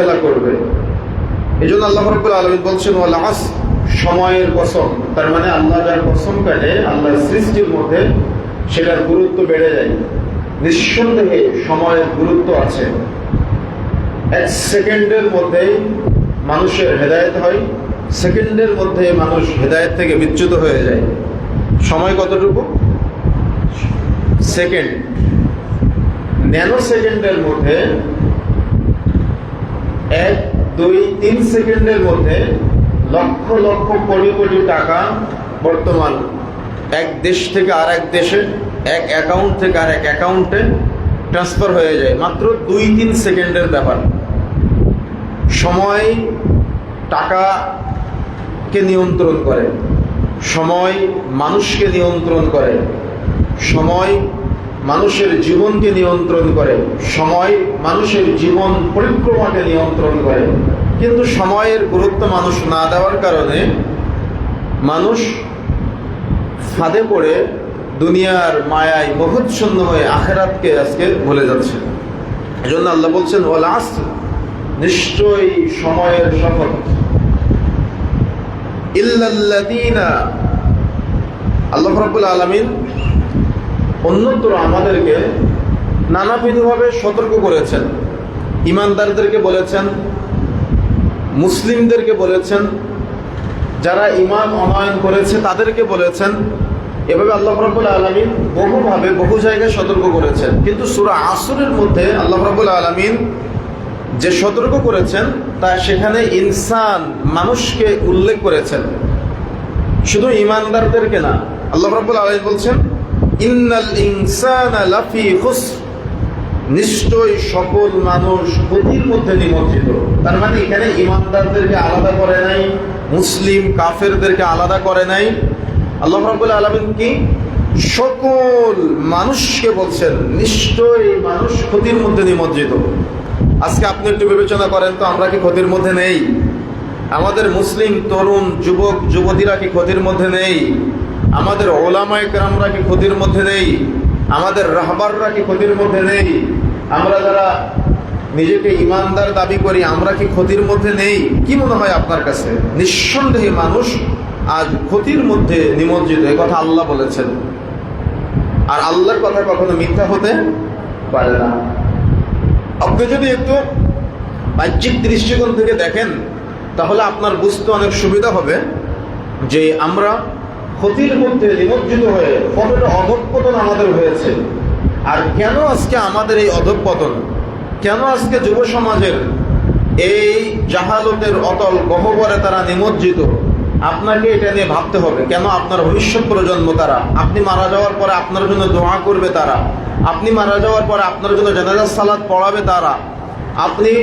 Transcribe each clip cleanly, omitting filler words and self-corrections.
অবহেলা করবে। এই জন্য আল্লাহ রাব্বুল আলামিন বলছেন ওয়াল আসর, সময়ের কসম। তার মানে আল্লাহ যার কসম কাটে আল্লাহর সৃষ্টির মধ্যে সেটার গুরুত্ব বেড়ে যায়। নিঃসন্দেহে সময়ের গুরুত্ব আছে। এক সেকেন্ডের মধ্যেই মানুষের হেদায়েত হয়, সেকেন্ডের মধ্যে মানুষ হেদায়েত থেকে বিচ্যুত হয়ে যায়। সময় কতটুকু? সেকেন্ড। ন্যানো সেকেন্ডের মধ্যে 1, 2, 3 সেকেন্ডের মধ্যে লক্ষ লক্ষ কোটি কোটি টাকা বর্তমান এক দেশ থেকে আর এক দেশে, এক অ্যাকাউন্ট থেকে আর এক অ্যাকাউন্টে ট্রান্সফার হয়ে যায় মাত্র 2-3 সেকেন্ডের ব্যাপার। সময় টাকাকে নিয়ন্ত্রণ করে, সময় মানুষকে নিয়ন্ত্রণ করে, সময় মানুষের জীবনকে নিয়ন্ত্রণ করে, সময় মানুষের জীবন পরিক্রমাকে নিয়ন্ত্রণ করে। কিন্তু সময়ের গুরুত্ব মানুষ না দেওয়ার কারণে মানুষ ফাঁদে পড়ে দুনিয়ার মায়ায় মোহচ্ছন্ন হয়ে আখিরাতকে আজকে ভুলে যাচ্ছে। এজন্য আল্লাহ বলছেন ওয়াল আসর, নিশ্চয়ই সময়ের শপথ। ইল্লাল্লাযীনা, আল্লাহ রাব্বুল আলামিন অন্যত্র আমাদেরকে নানাবিধভাবে সতর্ক করেছেন। ঈমানদারদেরকে বলেছেন, মুসলিমদেরকে বলেছেন, যারা ঈমান অনয়ন করেছে তাদেরকে বলেছেন। এভাবে আল্লাহ রাব্বুল আলামিন বহুভাবে বহু জায়গায় সতর্ক করেছেন। কিন্তু সূরা আসরের মধ্যে আল্লাহ রাব্বুল আলামিন যে সতর্ক করেছেন তা সেখানে ইনসান, মানুষকে উল্লেখ করেছেন, শুধু ঈমানদারদেরকে না। আল্লাহ রাব্বুল আলামিন বলছেন ইন্নাল ইনসানা লাফি খুসর, নিশ্চয়ই সকল মানুষ ক্ষতির মধ্যে নিমজ্জিত। তার মানে এখানে ঈমানদারদেরকে আলাদা করে নাই, মুসলিম কাফেরদেরকে আলাদা করে নাই। আল্লাহ রাব্বুল আলামিন কি সকল মানুষকে বলছেন নিশ্চয়ই মানুষ ক্ষতির মধ্যে নিমজ্জিত। আজকে আপনি একটু বিবেচনা করেন তো, আমরা কি ক্ষতির মধ্যে নেই? আমাদের মুসলিম তরুণ যুবক যুবতীরা কি ক্ষতির মধ্যে নেই? আমাদের ওলামায়ে কেরামরা কি ক্ষতির মধ্যে নেই? আমাদের রাহবাররা কি ক্ষতির মধ্যে নেই? আমরা যারা নিজেকে ঈমানদার দাবি করি আমরা কি ক্ষতির মধ্যে নেই? কি মনে হয় আপনার কাছে? নিঃসন্দেহে মানুষ আজ ক্ষতির মধ্যে নিমজ্জিত, এ কথা আল্লাহ বলেছেন। আর আল্লাহর কথা কখনো মিথ্যা হতে পারে না। আপনি যদি একটু বাহ্যিক দৃষ্টিকোণ থেকে দেখেন তাহলে আপনার বুঝতে অনেক সুবিধা হবে যে আমরা ক্ষতির মধ্যে নিমজ্জিত হয়ে কতটা অধঃপতন আমাদের হয়েছে। আর কেন আজকে আমাদের এই অধঃপতন, কেন আজকে যুব সমাজের এই জাহালতের অতল গহ্বরে তারা নিমজ্জিত, আপনাকে এটা নিয়ে ভাবতে হবে। কেন আপনার ভবিষ্যৎ প্রজন্ম, তারা আপনি মারা যাওয়ার পরে আপনার জন্য দোয়া করবে, তারা আপনি মারা যাওয়ার পরে আপনার জন্য জানাজা সালাত পড়াবে, তারা আপনি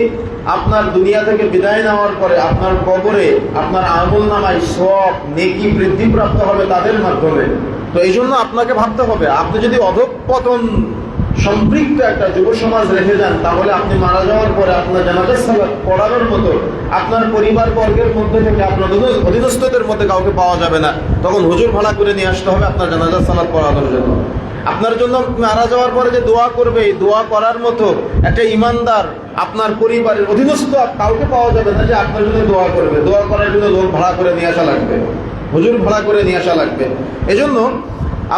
আপনার দুনিয়া থেকে বিদায় নেওয়ার পরে আপনার কবরে আপনার আমলনামায় সওয়াব নেকি বৃদ্ধিপ্রাপ্ত হবে তাদের মাধ্যমে। তো এই জন্য আপনাকে ভাবতে হবে, আপনি যদি অধঃপতন সম্পৃক্ত একটা যুব সমাজ রেখে যান তাহলে আপনি মারা যাওয়ার পরে আপনার জানাজা সালাত পড়ানোর মতো আপনার পরিবার বর্গের মধ্যে থেকে আপনার অধীনস্থদের মধ্যে কাউকে পাওয়া যাবে না। তখন হুজুর ভাড়া করে নিয়ে আসতে হবে আপনার জানাজা সালাত পড়ানোর জন্য। আপনার জন্য মারা যাওয়ার পরে যে দোয়া করবে, এই দোয়া করার মতো একটা ঈমানদার আপনার পরিবারের অধীনস্থ কাউকে পাওয়া যাবে না যে আপনার জন্য দোয়া করবে। দোয়া করার জন্য লোক ভাড়া করে নিয়ে আসা লাগবে, হুজুর ভাড়া করে নিয়ে আসা লাগবে। এজন্য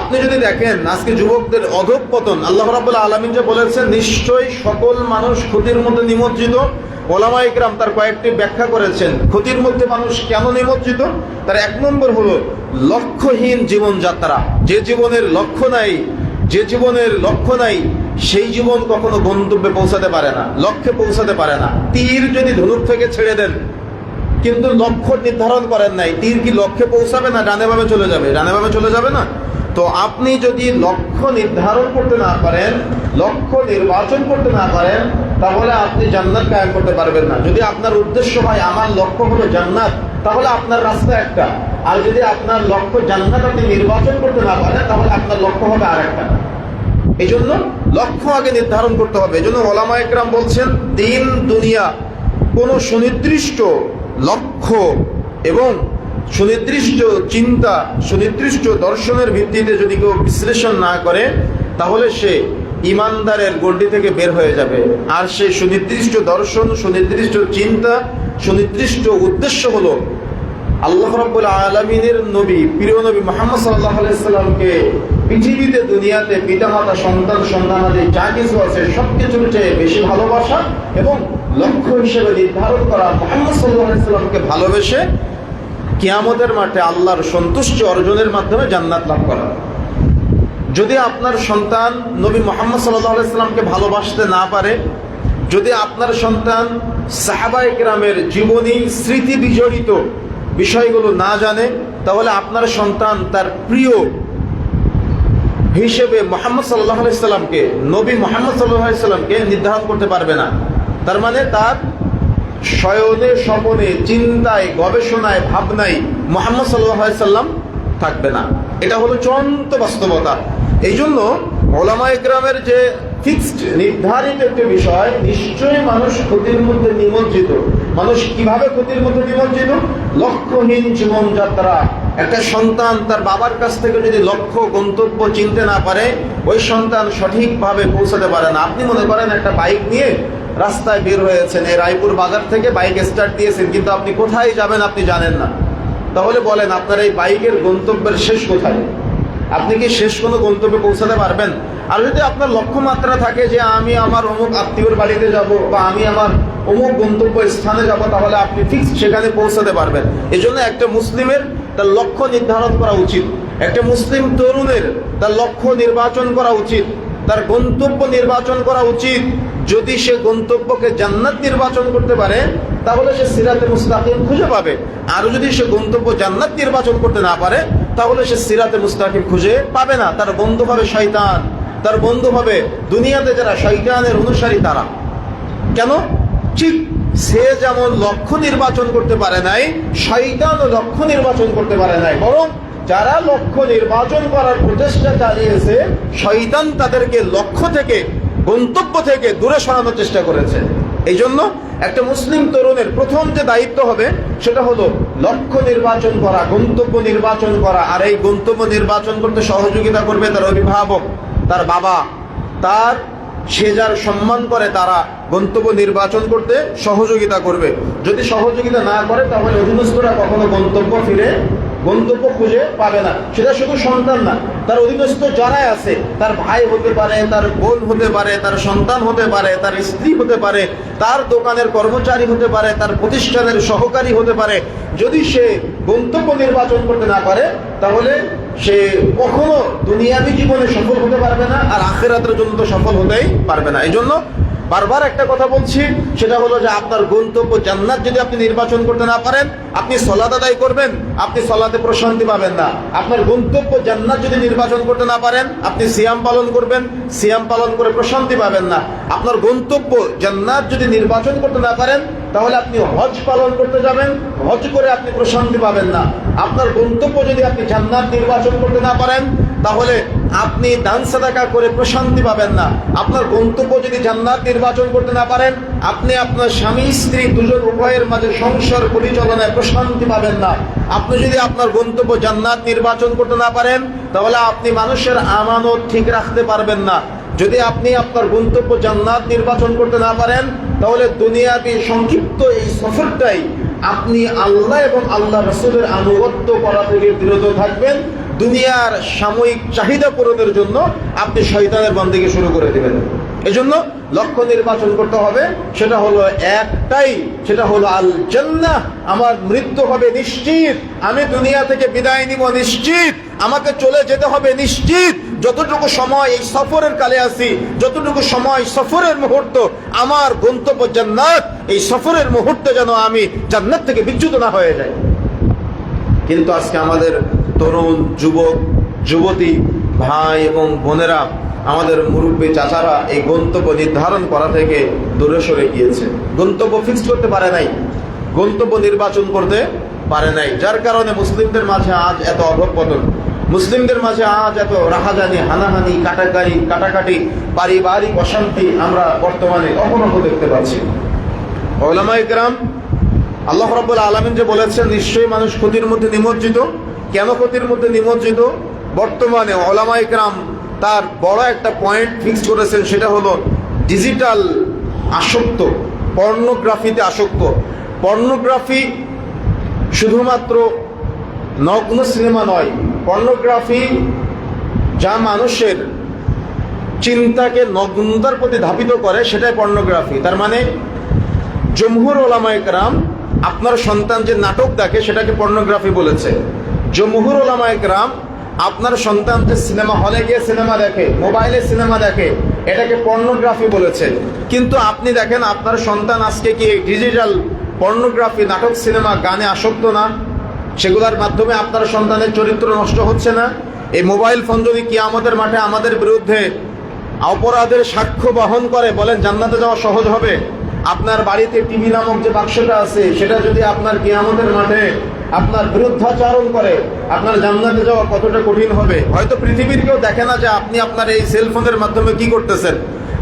আপনি যদি দেখেন আজকে যুবকদের অধঃপতন, আল্লাহ রাব্বুল আলামিন যে বলেছেন নিশ্চয়ই সকল মানুষ ক্ষতির মধ্যে নিমজ্জিত, ওলামায়ে কেরাম তার কয়েকটি ব্যাখ্যা করেছেন। ক্ষতির মধ্যে মানুষ কেন নিমজ্জিত? তার 1 নম্বর হলো লক্ষ্যহীন জীবনযাত্রা। যে জীবনের লক্ষ্য নাই, যে জীবনের লক্ষ্য নাই সেই জীবন কখনো গন্তব্যে পৌঁছাতে পারে না, লক্ষ্যে পৌঁছাতে পারে না। তীর যদি ধনুক থেকে ছেড়ে দেন কিন্তু লক্ষ্য নির্ধারণ করেন নাই, তীর কি লক্ষ্যে পৌঁছাবে না ডানে বামে চলে যাবে? ডানে বামে চলে যাবে না। তো আপনি যদি লক্ষ্য নির্ধারণ করতে না পারেন, লক্ষ্য নির্বাচন করতে না পারেন, তাহলে আপনি জান্নাত কায়েম করতে পারবেন না। যদি আপনার উদ্দেশ্য হয় আমার লক্ষ্য হলো জান্নাত, তাহলে আপনার রাস্তা একটা। আর যদি আপনার লক্ষ্য জান্নাত আপনি নির্বাচন করতে না পারেন তাহলে আপনার লক্ষ্য হবে আরেকটা। এই জন্য লক্ষ্য আগে নির্ধারণ করতে হবে। এই জন্য ওলামায়ে কেরাম বলছেন দিন দুনিয়া কোনো সুনির্দিষ্ট লক্ষ্য এবং সুনির্দিষ্ট চিন্তা, সুনির্দিষ্ট দর্শনের ভিত্তিতে যদি কেউ বিশ্লেষণ না করে তাহলে সে ইমানদারের গণ্ডি থেকে বের হয়ে যাবে। আর সেই সুনির্দিষ্ট দর্শন, সুনির্দিষ্ট চিন্তা, সুনির্দিষ্ট উদ্দেশ্য হলো আল্লাহ রাব্বুল আলামিনের নবী, প্রিয় নবী মুহাম্মদ সাল্লাল্লাহু আলাইহি সাল্লামকে পৃথিবীতে, দুনিয়াতে পিতামাতা, সন্তান, সন্তানাদি যা কিছু আছে সবকিছুর চেয়ে বেশি ভালোবাসা এবং লক্ষ্য হিসেবে নির্ধারণ করা মুহাম্মদ সাল্লাল্লাহু আলাইহি সাল্লামকে ভালোবেসে কিয়ামতের মাঠে আল্লাহর সন্তুষ্টি অর্জনের মাধ্যমে জান্নাত লাভ করা। যদি আপনার সন্তান নবী মুহাম্মদ সাল্লাল্লাহু আলাইহি সাল্লামকে ভালোবাসতে না পারে, যদি আপনার সন্তান সাহাবায়ে কেরামের জীবনী স্মৃতি বিজড়িত বিষয়গুলো না জানে, তাহলে আপনার সন্তান তার প্রিয় হিসেবে মুহাম্মদ সাল্লাল্লাহু আলাইহি সাল্লামকে, নবী মুহাম্মদ সাল্লাল্লাহু আলাইহি সাল্লামকে নির্ধারণ করতে পারবে না। তার মানে তার শয়নে, স্বপনে, চিন্তায়, গবেষণায়, ভাবনায় মুহাম্মদ সাল্লাল্লাহু আলাইহি সাল্লাম থাকবে না। এটা হলো চূড়ান্ত বাস্তবতা। এই জন্য উলামায়ে কেরামের যে ফিক্সড, নির্ধারিত একটি বিষয়, নিশ্চয়ই মানুষ ক্ষতির মধ্যে নিমজ্জিত। মানুষ কিভাবে ক্ষতির মধ্যে নিমজ্জিত? লক্ষ্যহীন জীবনযাত্রা। একটা সন্তান তার বাবার কাছ থেকে যদি লক্ষ্য, গন্তব্য চিনতে না পারে, ওই সন্তান সঠিকভাবে পৌঁছাতে পারে না। আপনি মনে করেন একটা বাইক নিয়ে রাস্তায় বের হয়েছেন, এই রায়পুর বাজার থেকে বাইক স্টার্ট দিয়েছেন, কিন্তু আপনি কোথায় যাবেন আপনি জানেন না। তাহলে বলেন আপনার এই বাইকের গন্তব্যের শেষ কোথায়? আপনি কি শেষ কোনো গন্তব্যে পৌঁছাতে পারবেন? আর যদি আপনার লক্ষ্যমাত্রা থাকে যে আমি আমার অমুক আত্মীয়র বাড়িতে যাব বা আমি আমার অমুক গন্তব্য স্থানে যাব, তাহলে আপনি ঠিক সেখানে পৌঁছাতে পারবেন। এই জন্য একটা মুসলিমের তার লক্ষ্য নির্ধারণ করা উচিত। একটা মুসলিম তরুণের তার লক্ষ্য নির্বাচন করা উচিত, তার গন্তব্য নির্বাচন করা উচিত। যদি সে গন্তব্যকে জান্নাত নির্বাচন করতে পারে, তাহলে সে সিরাতে মুস্তাকিম খুঁজে পাবে। আর যদি সে গন্তব্য জান্নাত নির্বাচন করতে না পারে, তাহলে সে সিরাতে মুস্তাকিম খুঁজে পাবে না। তার বন্ধু হবে শয়তান, তার বন্ধু হবে দুনিয়াতে যারা শয়তানের অনুসারী তারা। কেন? ঠিক সে যেমন লক্ষ্য নির্বাচন করতে পারে নাই, শয়তানও লক্ষ্য নির্বাচন করতে পারে নাই, বরং যারা লক্ষ্য নির্বাচন করার প্রচেষ্টা চালিয়েছে, শয়তান তাদেরকে লক্ষ্য থেকে, গন্তব্য থেকে দূরে সরানোর চেষ্টা করেছে। এই জন্য একটা মুসলিম তরুণের প্রথম যে দায়িত্ব হবে সেটা হলো লক্ষ্য নির্বাচন করা, গন্তব্য নির্বাচন করা। আর এই গন্তব্য নির্বাচন করতে সহযোগিতা করবে তার অভিভাবক, তার বাবা, তার সে যার সম্মান করে তারা গন্তব্য নির্বাচন করতে সহযোগিতা করবে। যদি সহযোগিতা না করে, তাহলে অধীনস্থরা কখনো গন্তব্য খুঁজে পাবে না। সেটা শুধু সন্তান না, তার অধীনস্থ যারাই আছে, তার ভাই হতে পারে, তার বোন হতে পারে, তার সন্তান হতে পারে, তার স্ত্রী হতে পারে, তার দোকানের কর্মচারী হতে পারে, তার প্রতিষ্ঠানের সহকারী হতে পারে। যদি সে গন্তব্য নির্বাচন করতে না পারে, তাহলে সে কখনো দুনিয়াবী জীবনে সফল হতে পারবে না, আর আখিরাতের জন্য তো সফল হতেই পারবে না। এই জন্য বারবার একটা কথা বলছি, সেটা হলো যে আপনার গন্তব্য জান্নাত যদি আপনি নির্বাচন করতে না পারেন, আপনি সালাত আদায় করবেন, আপনি সালাতে প্রশান্তি পাবেন না। আপনার গন্তব্য জান্নাত যদি নির্বাচন করতে না পারেন, আপনি সিয়াম পালন করবেন, সিয়াম পালন করে প্রশান্তি পাবেন না। আপনার গন্তব্য জান্নাত যদি নির্বাচন করতে না পারেন, তাহলে আপনি হজ পালন করতে যাবেন, হজ করে আপনি প্রশান্তি পাবেন না। আপনার গন্তব্য যদি আপনি জান্নাত নির্বাচন করতে না পারেন, তাহলে আপনি দান সাদাকা করে প্রশান্তি পাবেন না। আপনার গন্তব্য যদি জান্নাত নির্বাচন করতে না পারেন, আপনি আপনার স্বামী স্ত্রী দুজন উভয়ের মাঝে সংসার পরিচালনায় প্রশান্তি পাবেন না। আপনি যদি আপনার গন্তব্য জান্নাত নির্বাচন করতে না পারেন, তাহলে আপনি মানুষের আমানত ঠিক রাখতে পারবেন না। যদি আপনি আপনার গন্তব্য জান্নাত নির্বাচন করতে না পারেন, তাহলে দুনিয়াবী সংক্ষিপ্ত এই সফরটাই আপনি আল্লাহ এবং আল্লাহ রাসূলের আনুগত্য করা থেকে বিরত থাকবেন। দুনিয়ার সাময়িক চাহিদা পূরণের জন্য আপনি শয়তানের বন্দেগী শুরু করে দেবেন। এজন্য লক্ষ্য নির্বাচন করতে হবে, সেটা হলো একটাই, সেটা হলো আল জান্নাহ। আমার মৃত্যু হবে নিশ্চিত, আমি দুনিয়া থেকে বিদায় নিব নিশ্চিত, আমাকে চলে যেতে হবে নিশ্চিত। যতটুকু সময় এই সফরের কালে আছি, যতটুকু সময় সফরের মুহূর্ত, আমার গন্তব্য জান্নাত, এই সফরের মুহূর্তে যেন আমি জান্নাত থেকে বিচ্যুত না হয়ে যাই। কিন্তু আজকে আমাদের তরুণ যুবক যুবতী ভাই এবং বোনেরা, আমাদের মুরব্বী চাচারা এই গন্তব্য নির্ধারণ করা থেকে দূরে সরে গিয়েছে। গন্তব্য ফিক্স করতে পারে নাই, গন্তব্য নির্বাচন করতে পারে নাই, যার কারণে মুসলিমদের মাঝে আজ এত অধঃপতন, মুসলিমদের মাঝে আজ এত রাহাজানি, হানাহানি, কাটাকাটি, পারিবারিক অশান্তি আমরা বর্তমানে অহরহ দেখতে পাচ্ছি। উলামায়ে কেরাম, আল্লাহ রাব্বুল আলামিন যে বলেছেন নিশ্চয়ই মানুষ ক্ষতির মধ্যে নিমজ্জিত। কেন ক্ষতির মধ্যে নিমজ্জিত? বর্তমানে উলামায়ে কেরাম তার বড় একটা পয়েন্ট ফিক্স করেছেন, সেটা হলো ডিজিটাল আসক্ত, পর্নোগ্রাফিতে আসক্ত। পর্নোগ্রাফি শুধুমাত্র নগ্ন সিনেমা নয়, পর্নোগ্রাফি যা মানুষের চিন্তাকে নগ্নতার প্রতি ধাবিত করে সেটাই পর্নোগ্রাফি। তার মানে জমহুর ওলামায়ে কেরাম আপনার সন্তান যে নাটক দেখে সেটাকে পর্নোগ্রাফি বলেছে। জমহুর ওলামায়ে কেরাম আপনার সন্তান যে সিনেমা হলে গিয়ে সিনেমা দেখে, মোবাইলে সিনেমা দেখে, এটাকে পর্নোগ্রাফি বলেছে। কিন্তু আপনি দেখেন আপনার সন্তান আজকে কি ডিজিটাল পর্নোগ্রাফি, নাটক, সিনেমা, গানে আসক্ত না? সেগুলোর মাধ্যমে আপনার সন্তানের চরিত্র নষ্ট হচ্ছে না? এই মোবাইল ফোন যদি কিয়ামতের মাঠে আমাদের বিরুদ্ধে অপরাধের সাক্ষ্য বহন করে, বলেন জান্নাতে যাওয়া সহজ হবে? আপনার বাড়িতে টিভি নামক যে বাক্সটা আছে সেটা যদি আপনার কিয়ামতের মাঠে আপনার বিরুদ্ধাচারণ করে, আপনার জান্নাতে যাওয়া কতটা কঠিন হবে। হয়তো পৃথিবীর কেউ দেখে না যে আপনি আপনার এই সেলফোনের মাধ্যমে কি করতেছেন,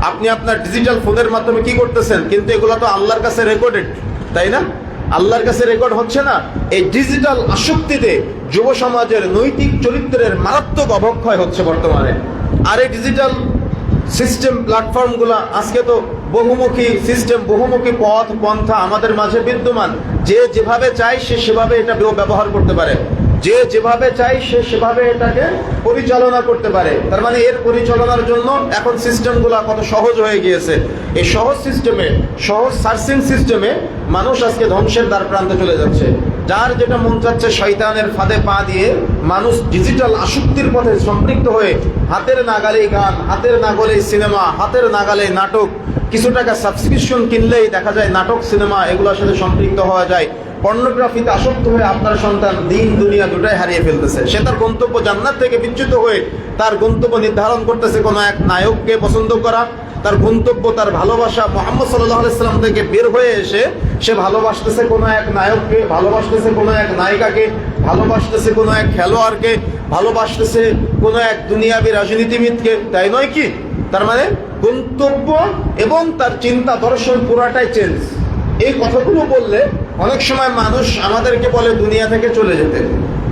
আপনি আপনার ডিজিটাল ফোনের মাধ্যমে কি করতেছেন, কিন্তু এগুলো তো আল্লাহর কাছে রেকর্ডেড, তাই না? আল্লাহর কাছে রেকর্ড হচ্ছে না? এই ডিজিটাল আসক্তিতে যুব সমাজের নৈতিক চরিত্রের মারাত্মক অবক্ষয় হচ্ছে বর্তমানে। আর এই ডিজিটাল সিস্টেম, প্ল্যাটফর্মগুলো আজকে তো বহুমুখী সিস্টেম, বহুমুখী পথ পন্থা আমাদের মাঝে বিদ্যমান। যে যেভাবে চায় সে সেভাবে এটা ব্যবহার করতে পারে, যে যেভাবে চায় সে সেভাবে এটাকে পরিচালনা করতে পারে। তার মানে এর পরিচালনার জন্য এখন সিস্টেমগুলো কত সহজ হয়ে গিয়েছে। এই সহজ সিস্টেমে, সহজ সার্চিং সিস্টেমে মানুষ আজকে ধ্বংসের দ্বার প্রান্তে চলে যাচ্ছে। যার যেটা মন চাচ্ছে শয়তানের ফাঁদে পা দিয়ে মানুষ ডিজিটাল আসক্তির পথে সম্পৃক্ত হয়ে হাতের নাগালেই গান, হাতের নাগালেই সিনেমা, হাতের নাগালেই নাটক, কিছু টাকা সাবস্ক্রিপশন কিনলেই দেখা যায় নাটক, সিনেমা এগুলোর সাথে সম্পৃক্ত হওয়া যায়। পর্নোগ্রাফিতে আসক্ত হয়ে আপনার সন্তান দিন দুনিয়া দুটাই হারিয়ে ফেলতেছে। সে তার গন্তব্য জান্নাত থেকে বিচ্যুত হয়ে তার গন্তব্য নির্ধারণ করতেছে কোনো এক নায়ককে পছন্দ করা। তার গন্তব্য, তার ভালোবাসা মুহাম্মদ সাল্লাল্লাহু আলাইহি সাল্লাম থেকে বের হয়ে এসে সে ভালোবাসতেছে কোনো এক নায়ককে, ভালোবাসতেছে কোনো এক নায়িকাকে, ভালোবাসতেছে কোনো এক খেলোয়াড়কে, ভালোবাসতেছে কোনো এক দুনিয়াবী রাজনীতিবিদকে, তাই নয় কি? তার মানে গন্তব্য এবং তার চিন্তা দর্শন পুরাটাই চেঞ্জ। এই কথাগুলো বললে অনেক সময় মানুষ আমাদেরকে বলে দুনিয়া থেকে চলে যেতে,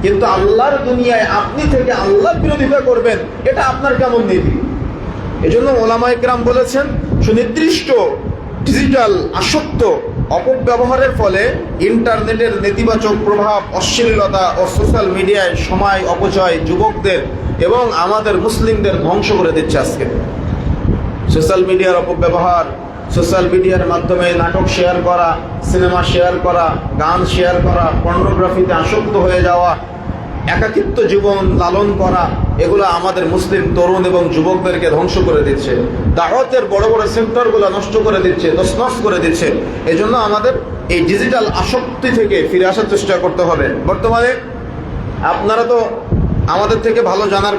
কিন্তু আল্লাহর দুনিয়ায় আপনি থেকে আল্লাহর বিরোধিতা করবেন, এটা আপনার কেমন নীতি? এজন্য ওলামায়ে কেরাম বলেছেন সুনির্দিষ্ট ডিজিটাল আসক্ত অপব্যবহারের ফলে ইন্টারনেটের নেতিবাচক প্রভাব, অশ্লীলতা ও সোশ্যাল মিডিয়ায় সময় অপচয় যুবকদের এবং আমাদের মুসলিমদের ধ্বংস করে দিচ্ছে। আজকে সোশ্যাল মিডিয়ার অপব্যবহার, সোশ্যাল মিডিয়ার মাধ্যমে নাটক শেয়ার করা, সিনেমা শেয়ার করা, গান শেয়ার করা, পর্নোগ্রাফিতে আসক্ত হয়ে যাওয়া, একাকিত্ব জীবন লালন করা, এগুলো আমাদের মুসলিম তরুণ এবং যুবকদেরকে ধ্বংস করে দিচ্ছে। দাওয়াতের বড় বড় সেক্টরগুলো নষ্ট করে দিচ্ছে, তছনছ করে দিচ্ছে। এজন্য আমাদের এই ডিজিটাল আসক্তি থেকে ফিরে আসার চেষ্টা করতে হবে। বর্তমানে আপনারা তো আমাদের থেকে ভালো জানার